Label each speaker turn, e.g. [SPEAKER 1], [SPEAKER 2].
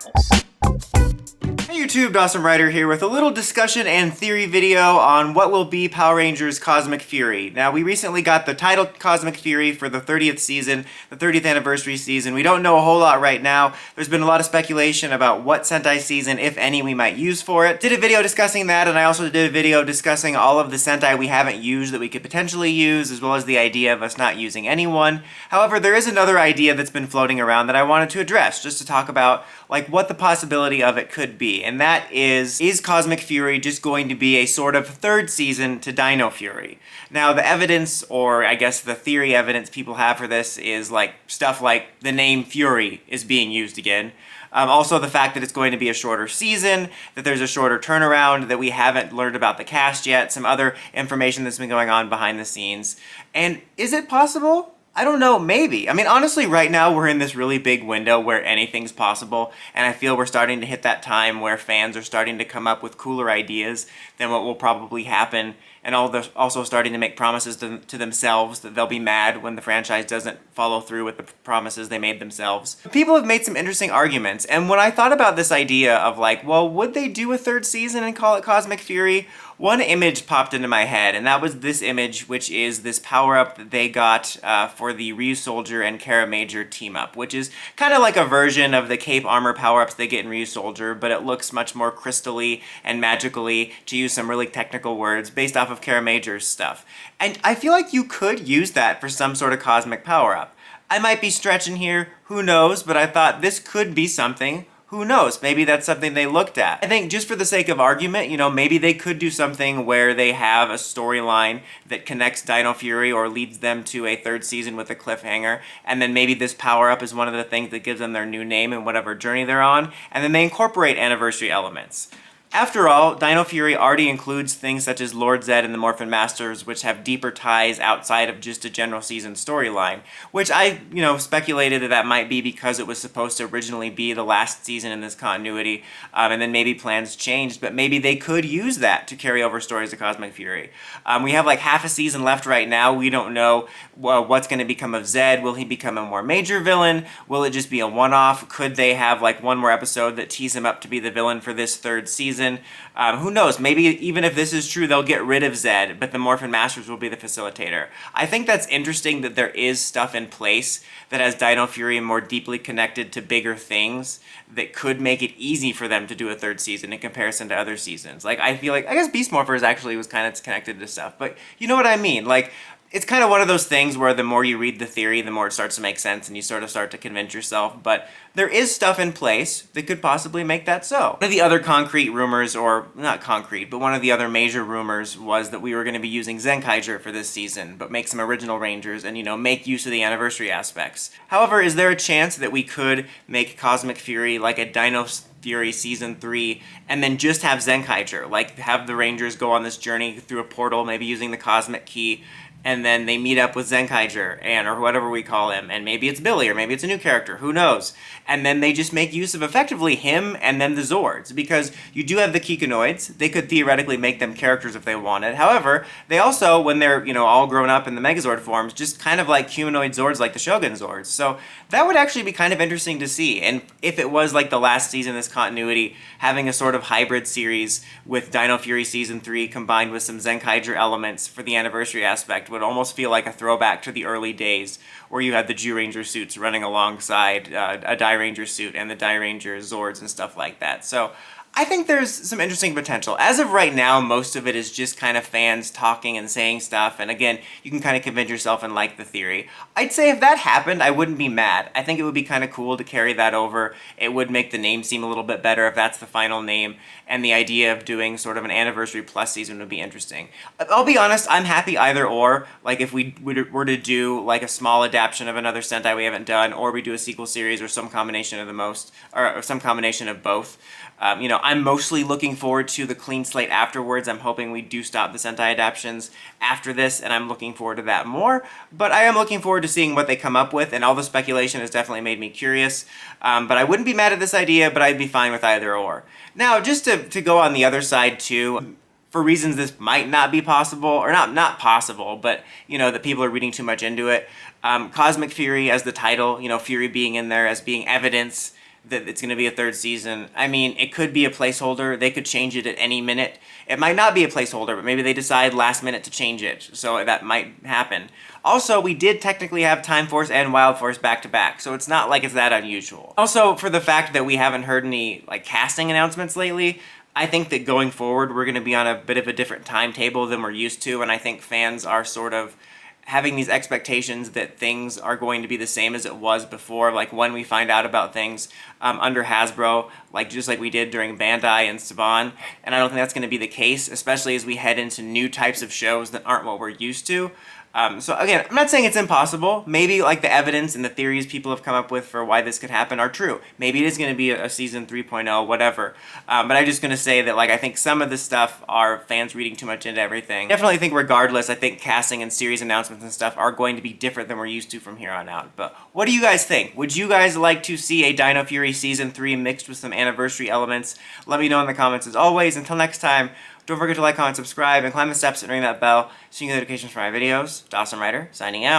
[SPEAKER 1] Hey YouTube, Dawson Ryder here with a little discussion and theory video on what will be Power Rangers Cosmic Fury. Now, we recently got the title Cosmic Fury for the 30th season, the 30th anniversary season. We don't know a whole lot right now. There's been a lot of speculation about what Sentai season, if any, we might use for it. Did a video discussing that, and I also did a video discussing all of the Sentai we haven't used that we could potentially use, as well as the idea of us not using anyone. However, there is another idea that's been floating around that I wanted to address, just to talk about like what the possibility of it could be. And that is Cosmic Fury just going to be a sort of third season to Dino Fury? Now, the evidence, or I guess the theory evidence people have for this is like stuff like the name Fury is being used again. Also the fact that it's going to be a shorter season, that there's a shorter turnaround, that we haven't learned about the cast yet, some other information that's been going on behind the scenes. And is it possible? I don't know, maybe. I mean, honestly, right now we're in this really big window where anything's possible, and I feel we're starting to hit that time where fans are starting to come up with cooler ideas than what will probably happen, and also starting to make promises to themselves that they'll be mad when the franchise doesn't follow through with the promises they made themselves. People have made some interesting arguments, and when I thought about this idea of like, well, would they do a third season and call it Cosmic Fury? One image popped into my head, and that was this image, which is this power-up that they got for the Ryusoulger and Kara Major team-up, which is kind of like a version of the cape armor power-ups they get in Ryusoulger, but it looks much more crystally and magically, to use some really technical words, based off of Kara Major's stuff. And I feel like you could use that for some sort of cosmic power-up. I might be stretching here, who knows, but I thought this could be something. Who knows? Maybe that's something they looked at. I think just for the sake of argument, you know, maybe they could do something where they have a storyline that connects Dino Fury or leads them to a third season with a cliffhanger, and then maybe this power-up is one of the things that gives them their new name and whatever journey they're on, and then they incorporate anniversary elements. After all, Dino Fury already includes things such as Lord Zed and the Morphin Masters, which have deeper ties outside of just a general season storyline, which I, speculated that might be because it was supposed to originally be the last season in this continuity, and then maybe plans changed, but maybe they could use that to carry over stories of Cosmic Fury. We have like half a season left right now. We don't know what's going to become of Zed. Will he become a more major villain? Will it just be a one-off? Could they have like one more episode that tees him up to be the villain for this third season? Who knows? Maybe even if this is true, they'll get rid of Zed, but the Morphin Masters will be the facilitator. I think that's interesting that there is stuff in place that has Dino Fury more deeply connected to bigger things that could make it easy for them to do a third season in comparison to other seasons. Like, I feel like, I guess Beast Morphers actually was kind of connected to stuff, but you know what I mean? Like, it's kind of one of those things where the more you read the theory, the more it starts to make sense and you sort of start to convince yourself, but there is stuff in place that could possibly make that so. One of the other concrete rumors, or not concrete, but one of the other major rumors was that we were going to be using Zenkaiger for this season, but make some original Rangers and, make use of the anniversary aspects. However, is there a chance that we could make Cosmic Fury like a Dino Fury Season 3, and then just have Zenkaiger, like have the Rangers go on this journey through a portal, maybe using the Cosmic Key, and then they meet up with Zenkaiger, or whatever we call him, and maybe it's Billy, or maybe it's a new character, who knows? And then they just make use of effectively him and then the Zords, because you do have the Kikonoids. They could theoretically make them characters if they wanted. However, they also, when they're, all grown up in the Megazord forms, just kind of like humanoid Zords like the Shogun Zords. So that would actually be kind of interesting to see, and if it was like the last season in this continuity, having a sort of hybrid series with Dino Fury Season 3 combined with some Zenkaiger elements for the anniversary aspect would almost feel like a throwback to the early days where you had the Jew-Ranger suits running alongside a Die-Ranger suit and the Die-Ranger Zords and stuff like that. So I think there's some interesting potential. As of right now, most of it is just kind of fans talking and saying stuff, and again, you can kind of convince yourself and like the theory. I'd say if that happened, I wouldn't be mad. I think it would be kind of cool to carry that over. It would make the name seem a little bit better if that's the final name, and the idea of doing sort of an anniversary plus season would be interesting. I'll be honest, I'm happy either or. Like if we were to do like a small adaptation of another Sentai we haven't done, or we do a sequel series or some combination of or some combination of both. I'm mostly looking forward to the clean slate afterwards. I'm hoping we do stop the Sentai adaptions after this, and I'm looking forward to that more. But I am looking forward to seeing what they come up with, and all the speculation has definitely made me curious. But I wouldn't be mad at this idea, but I'd be fine with either or. Now, just to go on the other side too, for reasons this might not be possible, or not possible, but, that people are reading too much into it, Cosmic Fury as the title, Fury being in there as being evidence that it's going to be a third season. I mean, it could be a placeholder. They could change it at any minute. It might not be a placeholder, but maybe they decide last minute to change it. So that might happen. Also, we did technically have Time Force and Wild Force back to back, so it's not like it's that unusual. Also, for the fact that we haven't heard any like casting announcements lately, I think that going forward we're going to be on a bit of a different timetable than we're used to, and I think fans are sort of having these expectations that things are going to be the same as it was before, like when we find out about things under Hasbro, like just like we did during Bandai and Saban, and I don't think that's going to be the case, especially as we head into new types of shows that aren't what we're used to. So again, I'm not saying it's impossible. Maybe like the evidence and the theories people have come up with for why this could happen are true. Maybe it is going to be a season 3.0, whatever. But I'm just going to say that like I think some of this stuff are fans reading too much into everything. Definitely think regardless, I think casting and series announcements and stuff are going to be different than we're used to from here on out. But what do you guys think? Would you guys like to see a Dino Fury season 3 mixed with some anniversary elements? Let me know in the comments as always. Until next time, don't forget to like, comment, subscribe, and climb the steps and ring that bell so you get notifications for my videos. Dawson Ryder, signing out.